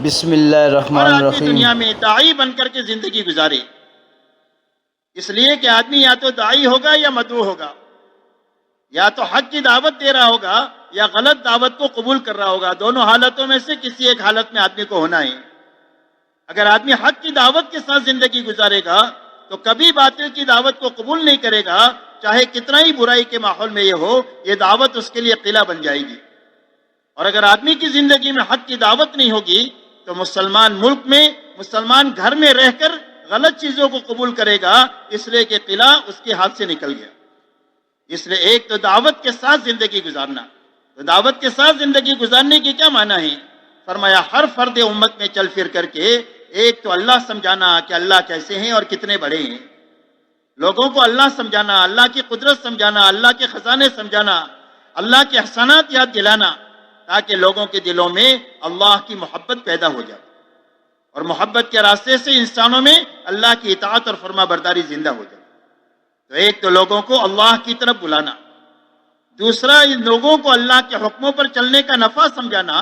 بسم اللہ ہر الرحمن آدمی الرحیم۔ دنیا میں داعی بن کر کے زندگی گزارے، اس لیے کہ آدمی یا تو داعی ہوگا یا مدعو ہوگا، یا تو حق کی دعوت دے رہا ہوگا یا غلط دعوت کو قبول کر رہا ہوگا۔ دونوں حالتوں میں سے کسی ایک حالت میں آدمی کو ہونا ہے۔ اگر آدمی حق کی دعوت کے ساتھ زندگی گزارے گا تو کبھی باطل کی دعوت کو قبول نہیں کرے گا، چاہے کتنا ہی برائی کے ماحول میں یہ ہو، یہ دعوت اس کے لیے قلعہ بن جائے گی۔ اور اگر آدمی کی زندگی میں حق کی دعوت نہیں ہوگی تو مسلمان ملک میں، مسلمان گھر میں رہ کر غلط چیزوں کو قبول کرے گا، اس لیے کہ قلعہ اس کے ہاتھ سے نکل گیا۔ اس لیے ایک تو دعوت کے ساتھ زندگی گزارنا، تو دعوت کے ساتھ زندگی گزارنے کی کیا معنی ہے؟ فرمایا ہر فرد امت میں چل پھر کر کے ایک تو اللہ سمجھانا کہ اللہ کیسے ہیں اور کتنے بڑے ہیں، لوگوں کو اللہ سمجھانا، اللہ کی قدرت سمجھانا، اللہ کے خزانے سمجھانا، اللہ کے احسانات یاد دلانا، تاکہ لوگوں کے دلوں میں اللہ کی محبت پیدا ہو جائے اور محبت کے راستے سے انسانوں میں اللہ کی اطاعت اور فرما برداری زندہ ہو جائے۔ تو ایک تو لوگوں کو اللہ کی طرف بلانا، دوسرا ان لوگوں کو اللہ کے حکموں پر چلنے کا نفع سمجھانا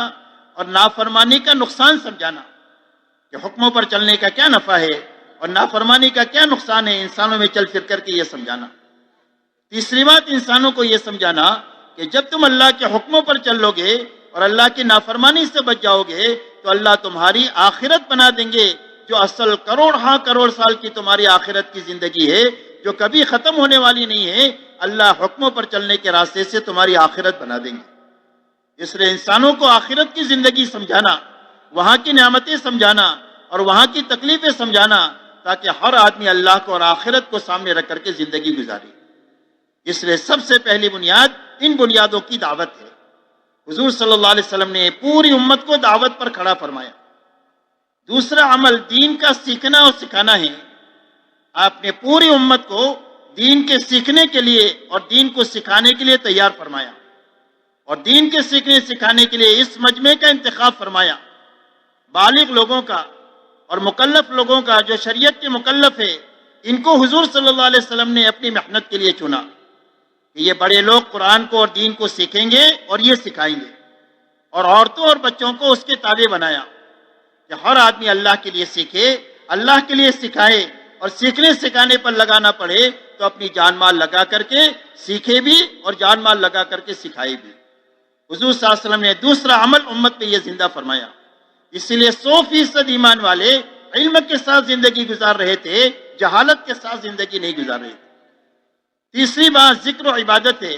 اور نافرمانی کا نقصان سمجھانا کہ حکموں پر چلنے کا کیا نفع ہے اور نافرمانی کا کیا نقصان ہے، انسانوں میں چل پھر کر کے یہ سمجھانا۔ تیسری بات انسانوں کو یہ سمجھانا کہ جب تم اللہ کے حکموں پر چلو گے اور اللہ کی نافرمانی سے بچ جاؤ گے تو اللہ تمہاری آخرت بنا دیں گے، جو اصل کروڑ ہاں کروڑ سال کی تمہاری آخرت کی زندگی ہے، جو کبھی ختم ہونے والی نہیں ہے، اللہ حکموں پر چلنے کے راستے سے تمہاری آخرت بنا دیں گے۔ اس لیے انسانوں کو آخرت کی زندگی سمجھانا، وہاں کی نعمتیں سمجھانا اور وہاں کی تکلیفیں سمجھانا، تاکہ ہر آدمی اللہ کو اور آخرت کو سامنے رکھ کر کے زندگی گزارے۔ اس لیے سب سے پہلی بنیاد ان بنیادوں کی دعوت ہے۔ حضور صلی اللہ علیہ وسلم نے پوری امت کو دعوت پر کھڑا فرمایا۔ دوسرا عمل دین کا سیکھنا اور سکھانا ہے۔ آپ نے پوری امت کو دین کے سیکھنے کے لیے اور دین کو سکھانے کے لیے تیار فرمایا، اور دین کے سیکھنے سکھانے کے لیے اس مجمع کا انتخاب فرمایا، بالغ لوگوں کا اور مکلف لوگوں کا، جو شریعت کے مکلف ہے، ان کو حضور صلی اللہ علیہ وسلم نے اپنی محنت کے لیے چنا کہ یہ بڑے لوگ قرآن کو اور دین کو سیکھیں گے اور یہ سکھائیں گے، اور عورتوں اور بچوں کو اس کے تابع بنایا کہ ہر آدمی اللہ کے لیے سیکھے، اللہ کے لیے سکھائے، اور سیکھنے سکھانے پر لگانا پڑے تو اپنی جان مال لگا کر کے سیکھے بھی اور جان مال لگا کر کے سکھائے بھی۔ حضور صلی اللہ علیہ وسلم نے دوسرا عمل امت میں یہ زندہ فرمایا۔ اسی لیے 100% ایمان والے علم کے ساتھ زندگی گزار رہے تھے، جہالت کے ساتھ زندگی نہیں گزار رہے تھے۔ تیسری بات ذکر و عبادت ہے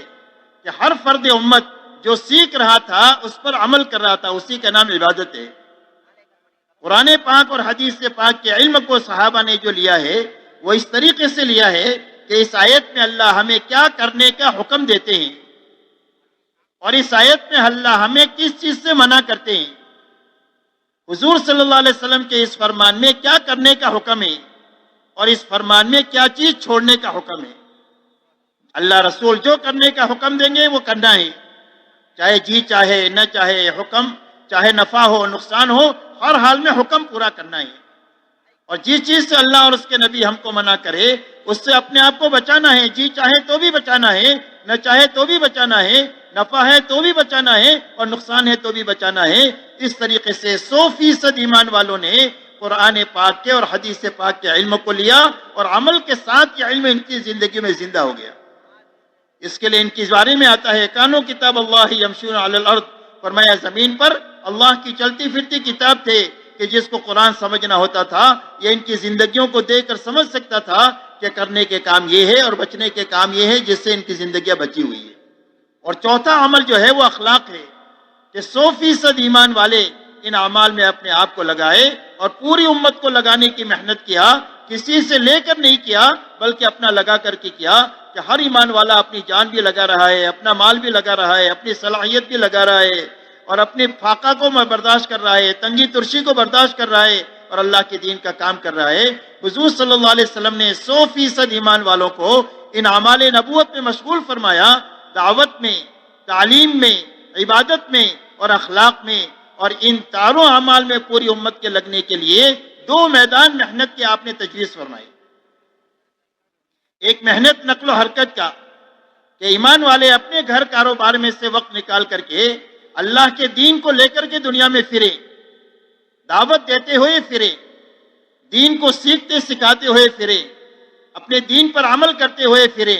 کہ ہر فرد امت جو سیکھ رہا تھا اس پر عمل کر رہا تھا، اسی کا نام عبادت ہے۔ قرآن پاک اور حدیث پاک کے علم کو صحابہ نے جو لیا ہے وہ اس طریقے سے لیا ہے کہ اس آیت میں اللہ ہمیں کیا کرنے کا حکم دیتے ہیں اور اس آیت میں اللہ ہمیں کس چیز سے منع کرتے ہیں، حضور صلی اللہ علیہ وسلم کے اس فرمان میں کیا کرنے کا حکم ہے اور اس فرمان میں کیا چیز چھوڑنے کا حکم ہے۔ اللہ رسول جو کرنے کا حکم دیں گے وہ کرنا ہے، چاہے جی چاہے نہ چاہے، حکم چاہے نفع ہو نقصان ہو، ہر حال میں حکم پورا کرنا ہے۔ اور جس چیز سے اللہ اور اس کے نبی ہم کو منع کرے اس سے اپنے آپ کو بچانا ہے، جی چاہے تو بھی بچانا ہے، نہ چاہے تو بھی بچانا ہے، نفع ہے تو بھی بچانا ہے اور نقصان ہے تو بھی بچانا ہے۔ اس طریقے سے 100% ایمان والوں نے قرآن پاک کے اور حدیث پاک کے علم کو لیا اور عمل کے ساتھ یہ علم ان کی زندگی میں زندہ ہو گیا۔ اس کے لیے ان کے بارے میں آتا ہے کانو کتاب اللہ یمشون علی الارض، فرمایا زمین پر اللہ کی چلتی پھرتی کتاب تھے کہ جس کو قرآن سمجھنا ہوتا تھا یہ ان کی زندگیوں کو دیکھ کر سمجھ سکتا تھا کہ کرنے کے کام یہ ہے اور بچنے کے کام یہ ہے، جس سے ان کی زندگیاں بچی ہوئی ہے۔ اور چوتھا عمل جو ہے وہ اخلاق ہے کہ 100% ایمان والے ان اعمال میں اپنے آپ کو لگائے اور پوری امت کو لگانے کی محنت کیا، کسی سے لے کر نہیں کیا بلکہ اپنا لگا کر کے کیا کہ ہر ایمان والا اپنی جان بھی لگا رہا ہے، اپنا مال بھی لگا رہا ہے، اپنی صلاحیت بھی لگا رہا ہے اور اپنے فاقہ کو برداشت کر رہا ہے، تنگی ترشی کو برداشت کر رہا ہے اور اللہ کے دین کا کام کر رہا ہے۔ حضور صلی اللہ علیہ وسلم نے 100% ایمان والوں کو ان اعمال نبوت میں مشغول فرمایا، دعوت میں، تعلیم میں، عبادت میں اور اخلاق میں، اور ان چاروں اعمال میں پوری امت کے لگنے کے لیے 2 میدان محنت کے آپ نے تجویز فرمائی۔ ایک محنت نقل و حرکت کا کہ ایمان والے اپنے گھر کاروبار میں سے وقت نکال کر کے اللہ کے دین کو لے کر کے دنیا میں پھرے، دعوت دیتے ہوئے پھرے، دین کو سیکھتے سکھاتے ہوئے پھرے، اپنے دین پر عمل کرتے ہوئے پھرے،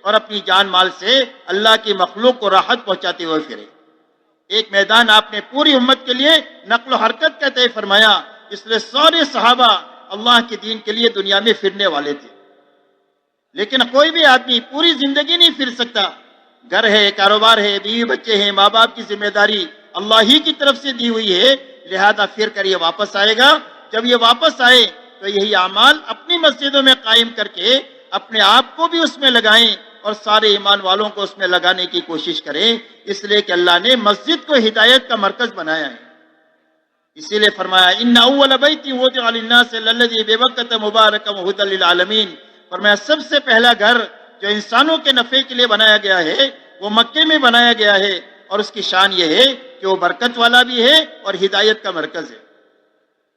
اور اپنی جان مال سے اللہ کی مخلوق کو راحت پہنچاتے ہوئے پھرے۔ ایک میدان آپ نے پوری امت کے لیے نقل و حرکت کا طے فرمایا، اس لیے سارے صحابہ اللہ کے دین کے لیے دنیا میں پھرنے والے تھے۔ لیکن کوئی بھی آدمی پوری زندگی نہیں پھر سکتا، گھر ہے، کاروبار ہے، بیوی بچے ہیں، ماں باپ کی ذمہ داری اللہ ہی کی طرف سے دی ہوئی ہے، لہذا پھر کر یہ واپس آئے گا۔ جب یہ واپس آئے تو یہی اعمال اپنی مسجدوں میں قائم کر کے اپنے آپ کو بھی اس میں لگائیں اور سارے ایمان والوں کو اس میں لگانے کی کوشش کریں، اس لیے کہ اللہ نے مسجد کو ہدایت کا مرکز بنایا ہے۔ اسی لیے فرمایا ان اول بیت وضع للناس الذی ببکۃ مبارکا وہدی للعالمین، فرمایا سب سے پہلا گھر جو انسانوں کے نفع کے لیے بنایا گیا ہے وہ مکے میں بنایا گیا ہے، اور اس کی شان یہ ہے کہ وہ برکت والا بھی ہے اور ہدایت کا مرکز ہے۔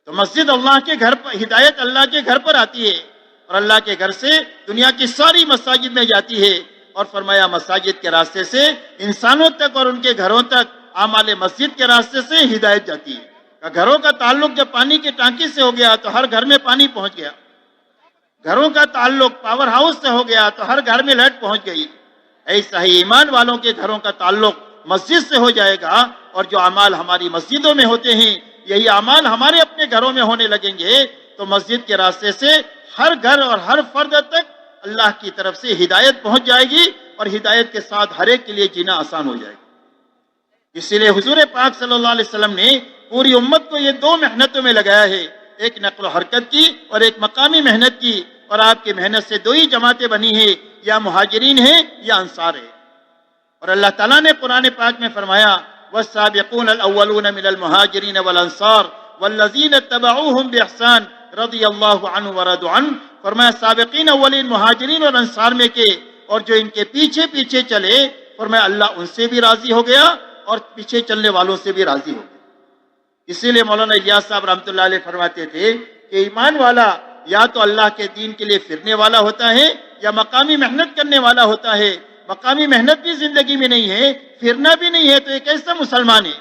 تو مسجد اللہ کے گھر پر، ہدایت اللہ کے گھر پر آتی ہے، اور اللہ کے گھر سے دنیا کی ساری مساجد میں جاتی ہے، اور فرمایا مساجد کے راستے سے انسانوں تک اور ان کے گھروں تک اعمال مسجد کے راستے سے ہدایت جاتی ہے۔ گھروں کا تعلق جب پانی کی ٹانکی سے ہو گیا تو ہر گھر میں پانی پہنچ گیا، گھروں کا تعلق پاور ہاؤس سے ہو گیا تو ہر گھر میں لائٹ پہنچ گئی۔ ایسا ہی ایمان والوں کے گھروں کا تعلق مسجد سے ہو جائے گا، اور جو اعمال ہماری مسجدوں میں ہوتے ہیں یہی اعمال ہمارے اپنے گھروں میں ہونے لگیں گے، تو مسجد کے راستے سے ہر گھر اور ہر فرد تک اللہ کی طرف سے ہدایت پہنچ جائے گی، اور ہدایت کے ساتھ ہر ایک کے لیے جینا آسان ہو جائے گا۔ اسی لیے حضور پاک صلی اللہ علیہ وسلم نے پوری امت کو یہ دو محنتوں میں لگایا ہے، ایک نقل و حرکت کی اور ایک مقامی محنت کی، اور آپ کی محنت سے دو ہی جماعتیں بنی ہیں، یا مہاجرین ہیں یا انصار ہیں۔ اور اللہ تعالیٰ نے قرآن پاک میں فرمایا والسابقون الاولون من المہاجرین والانصار والذین اتبعوہم باحسان رضی اللہ عنہ ورضوا عنہ، فرمایا سابقین اولین مہاجرین اور انصار میں کے، اور جو ان کے پیچھے پیچھے چلے، فرمایا اللہ ان سے بھی راضی ہو گیا اور پیچھے چلنے والوں سے بھی راضی ہو گیا۔ اسی لیے مولانا الیاس صاحب رحمۃ اللہ علیہ فرماتے تھے کہ ایمان والا یا تو اللہ کے دین کے لیے پھرنے والا ہوتا ہے یا مقامی محنت کرنے والا ہوتا ہے۔ مقامی محنت بھی زندگی میں نہیں ہے، پھرنا بھی نہیں ہے، تو ایک ایسا مسلمان ہے